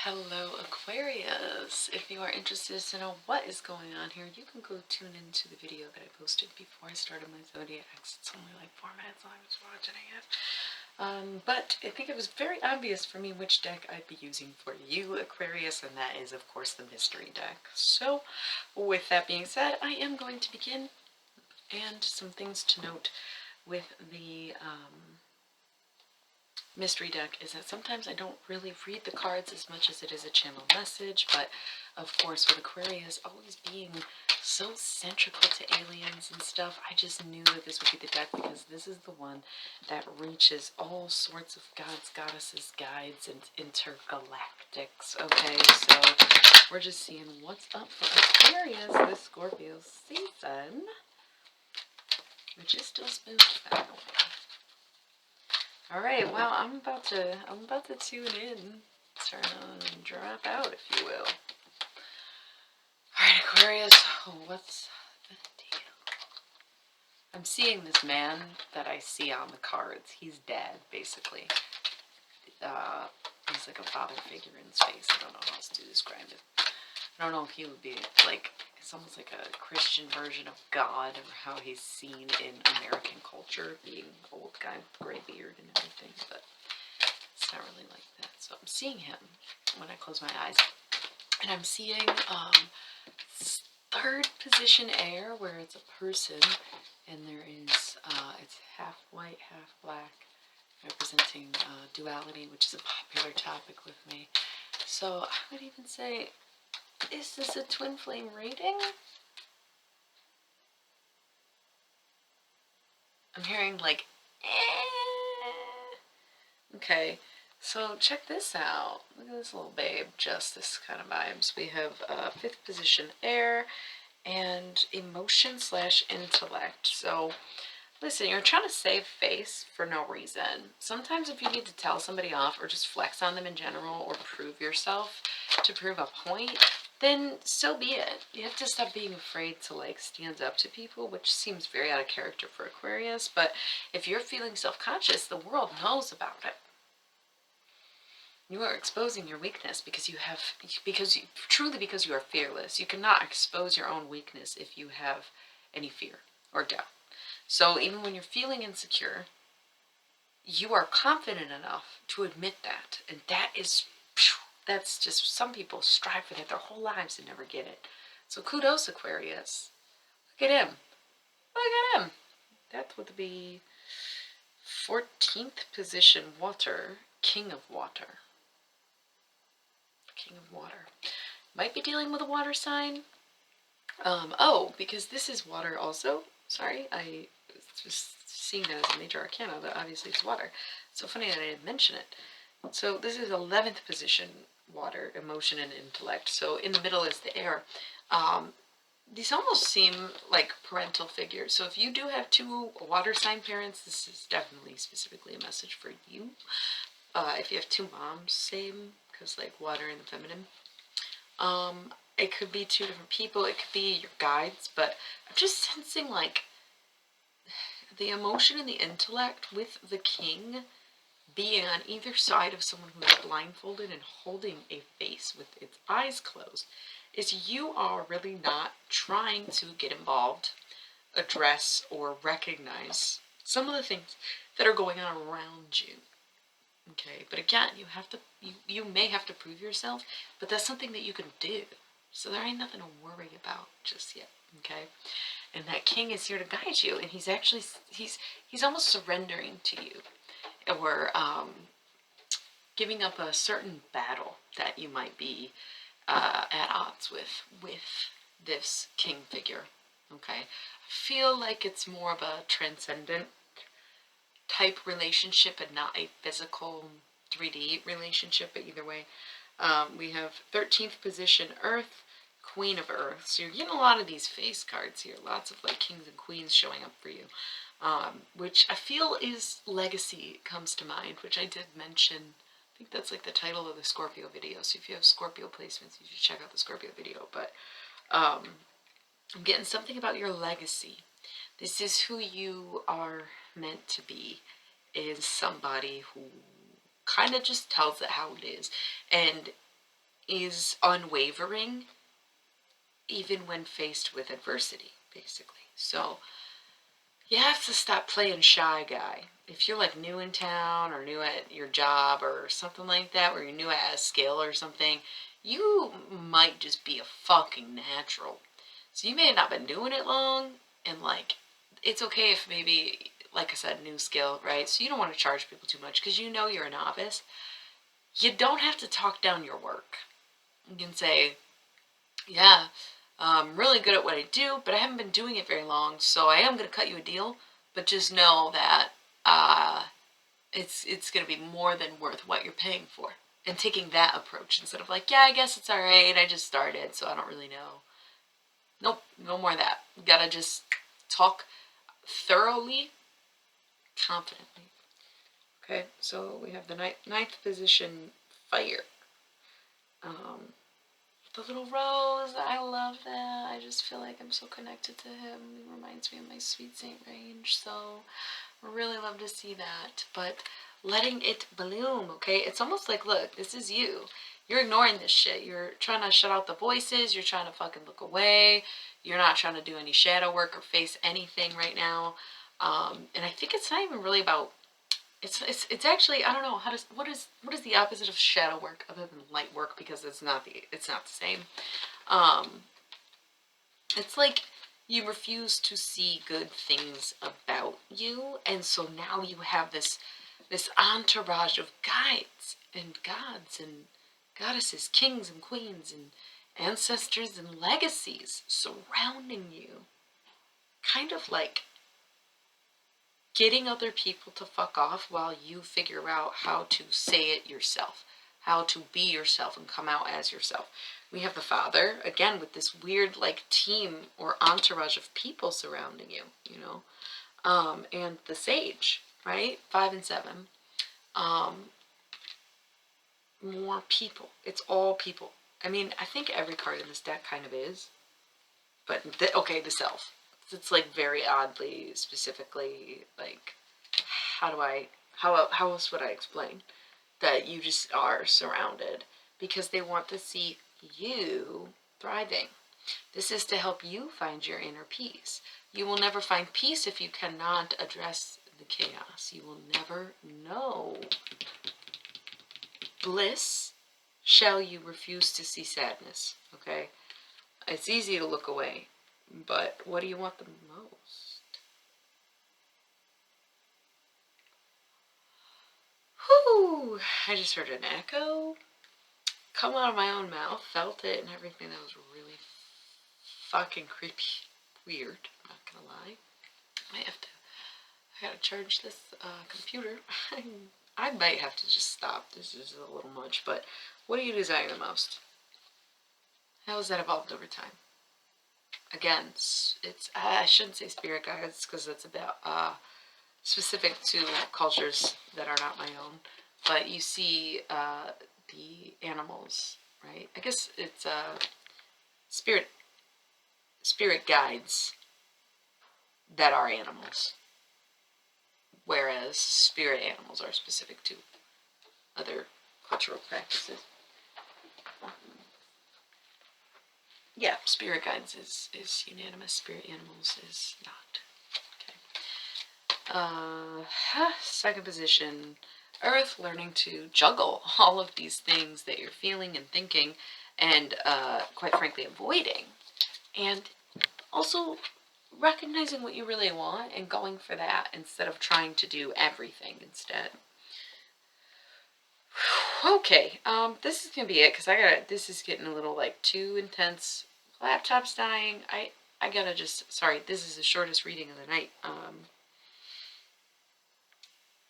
Hello Aquarius! If you are interested to know what is going on here, you can go tune into the video that I posted before I started my zodiacs. It's only like 4 minutes long, I was watching it. But I think it was very obvious for me which deck I'd be using for you, Aquarius, and that is, of course, the mystery deck. So, with that being said, I am going to begin. And some things to note with the mystery deck is that sometimes I don't really read the cards as much as it is a channel message, but of course with Aquarius always being so centrical to aliens and stuff, I just knew that this would be the deck because this is the one that reaches all sorts of gods, goddesses, guides, and intergalactics. Okay, so we're just seeing what's up for Aquarius this Scorpio season, which is still smooth, by the way. All right, well, I'm about to tune in, turn on and drop out, if you will. All right, Aquarius, what's the deal? I'm seeing this man that I see on the cards. He's dead, basically. He's like a father figure in space. I don't know how else to describe it. I don't know if he would be like, it's almost like a Christian version of God, or how he's seen in American culture, being an old guy with gray beard and everything, but it's not really like that. So I'm seeing him when I close my eyes, and I'm seeing third position air, where it's a person, and there is, it's half white, half black, representing duality, which is a popular topic with me. So I would even say, is this a twin flame reading? I'm hearing like, eh. Okay, so check this out. Look at this little babe, justice kind of vibes. We have fifth position air and emotion / intellect. So listen, you're trying to save face for no reason. Sometimes if you need to tell somebody off or just flex on them in general or prove yourself to prove a point, then so be it. You have to stop being afraid to like stand up to people, which seems very out of character for Aquarius, but if you're feeling self-conscious, the world knows about it. You are exposing your weakness because you are fearless. You cannot expose your own weakness if you have any fear or doubt. So even when you're feeling insecure, you are confident enough to admit that. And that's just, some people strive for that their whole lives and never get it. So kudos, Aquarius. Look at him. Look at him. That would be 14th position water, king of water. King of water. Might be dealing with a water sign. Because this is water also. Sorry, I was just seeing that as a major arcana, but obviously it's water. So funny that I didn't mention it. So this is 11th position water, emotion and intellect. So in the middle is the air. These almost seem like parental figures. So if you do have two water sign parents, this is definitely specifically a message for you. If you have two moms, same, because like water and the feminine. It could be two different people, it could be your guides, but I'm just sensing like the emotion and the intellect with the king being on either side of someone who is blindfolded and holding a face with its eyes closed, is you are really not trying to get involved, address, or recognize some of the things that are going on around you. Okay, but again, you may have to prove yourself, but that's something that you can do. So there ain't nothing to worry about just yet. Okay, and that king is here to guide you, and he's actually he's almost surrendering to you, or giving up a certain battle that you might be at odds with this king figure. Okay, I feel like it's more of a transcendent type relationship and not a physical 3D relationship, but either way. We have 13th position Earth, Queen of Earth. So you're getting a lot of these face cards here. Lots of like kings and queens showing up for you. Which I feel is legacy comes to mind, which I did mention. I think that's like the title of the Scorpio video. So if you have Scorpio placements, you should check out the Scorpio video. But I'm getting something about your legacy. This is who you are meant to be, is somebody who kind of just tells it how it is. And is unwavering even when faced with adversity, basically. So you have to stop playing shy guy. If you're like new in town or new at your job or something like that, or you're new at a skill or something, you might just be a fucking natural. So you may have not been doing it long, and like, it's okay if maybe, like I said, new skill, right? So you don't want to charge people too much because you know you're a novice. You don't have to talk down your work. You can say, yeah, I'm really good at what I do, but I haven't been doing it very long, so I am going to cut you a deal, but just know that it's going to be more than worth what you're paying for. And taking that approach instead of like, yeah, I guess it's all right, I just started, so I don't really know. Nope, no more of that. You gotta just talk thoroughly, confidently. Okay, so we have the ninth position, fire. The little rose, I love that. I just feel like I'm so connected to him. He reminds me of my sweet Saint range, so I really love to see that. But letting it bloom, okay? It's almost like, look, this is you. You're ignoring this shit. You're trying to shut out the voices. You're trying to fucking look away. You're not trying to do any shadow work or face anything right now. And I think it's not even really about. It's actually, I don't know, what is the opposite of shadow work other than light work, because it's not the same. It's like you refuse to see good things about you, and so now you have this entourage of guides and gods and goddesses, kings and queens and ancestors and legacies surrounding you, kind of like getting other people to fuck off while you figure out how to say it yourself, how to be yourself and come out as yourself. We have the Father, again, with this weird like team or entourage of people surrounding you, you know, and the Sage, right? 5 and 7. More people. It's all people. I mean, I think every card in this deck kind of is, but okay, the Self. It's like very oddly, specifically, like, how else would I explain that you just are surrounded, because they want to see you thriving. This is to help you find your inner peace. You will never find peace if you cannot address the chaos. You will never know bliss shall you refuse to see sadness, okay? It's easy to look away, but what do you want the most? Whew! I just heard an echo come out of my own mouth, felt it and everything. That was really fucking creepy. Weird, I'm not gonna lie. I gotta charge this computer. I might have to just stop. This is a little much, but what do you desire the most? How has that evolved over time? Again, it's I shouldn't say spirit guides because that's about specific to cultures that are not my own. But you see the animals, right? I guess it's spirit guides that are animals, whereas spirit animals are specific to other cultural practices. Yeah, spirit guides is unanimous. Spirit animals is not. Okay. Second position, Earth, learning to juggle all of these things that you're feeling and thinking, and quite frankly, avoiding. And also recognizing what you really want and going for that instead of trying to do everything instead. Okay, this is gonna be it because this is getting a little like too intense. Laptop's dying. I gotta just, sorry, this is the shortest reading of the night.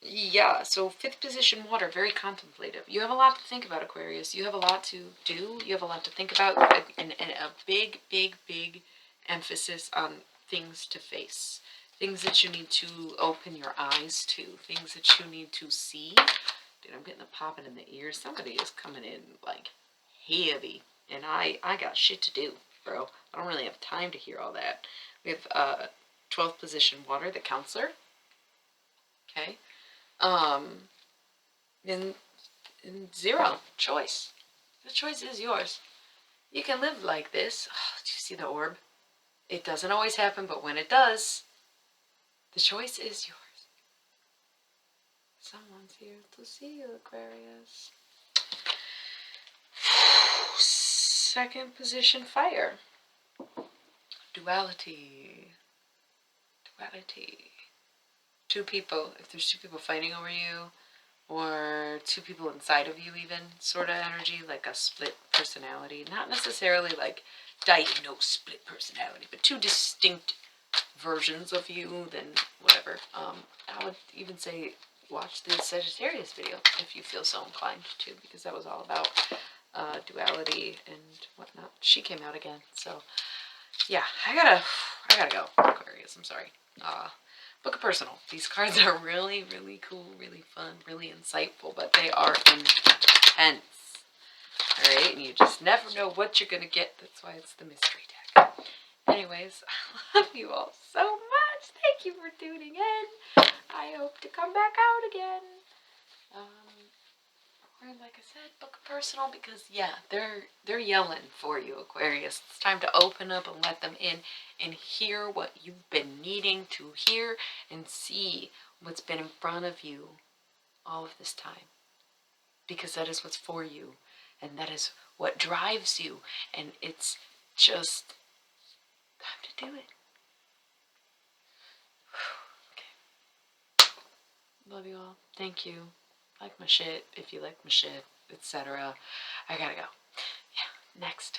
Yeah, so 5th position, water, very contemplative. You have a lot to think about, Aquarius. You have a lot to do. You have a lot to think about, and a big, big, big emphasis on things to face. Things that you need to open your eyes to. Things that you need to see. Dude, I'm getting the popping in the ears. Somebody is coming in, like, heavy. And I got shit to do, bro. I don't really have time to hear all that. We have 12th position, water, the counselor. Okay. In 0, choice. The choice is yours. You can live like this. Oh, did you see the orb? It doesn't always happen, but when it does, the choice is yours. Someone's here to see you, Aquarius. Second position, fire. Duality. Two people. If there's two people fighting over you, or two people inside of you even, sort of energy, like a split personality. Not necessarily like diagnosed split personality, but two distinct versions of you, then whatever. I would even say watch the Sagittarius video if you feel so inclined to, because that was all about duality and whatnot. She came out again, so yeah, I gotta go, Aquarius. I'm sorry. Book a personal. These cards are really, really cool, really fun, really insightful, but they are intense. Alright, and you just never know what you're gonna get. That's why it's the mystery deck. Anyways, I love you all so much. Thank you for tuning in. I hope to come back out again. Or like I said, book a personal, because yeah, they're yelling for you, Aquarius. It's time to open up and let them in and hear what you've been needing to hear and see what's been in front of you all of this time. Because that is what's for you, and that is what drives you, and it's just time to do it. Okay. Love you all. Thank you. Like my shit if you like my shit, etc. I gotta go. Yeah, next.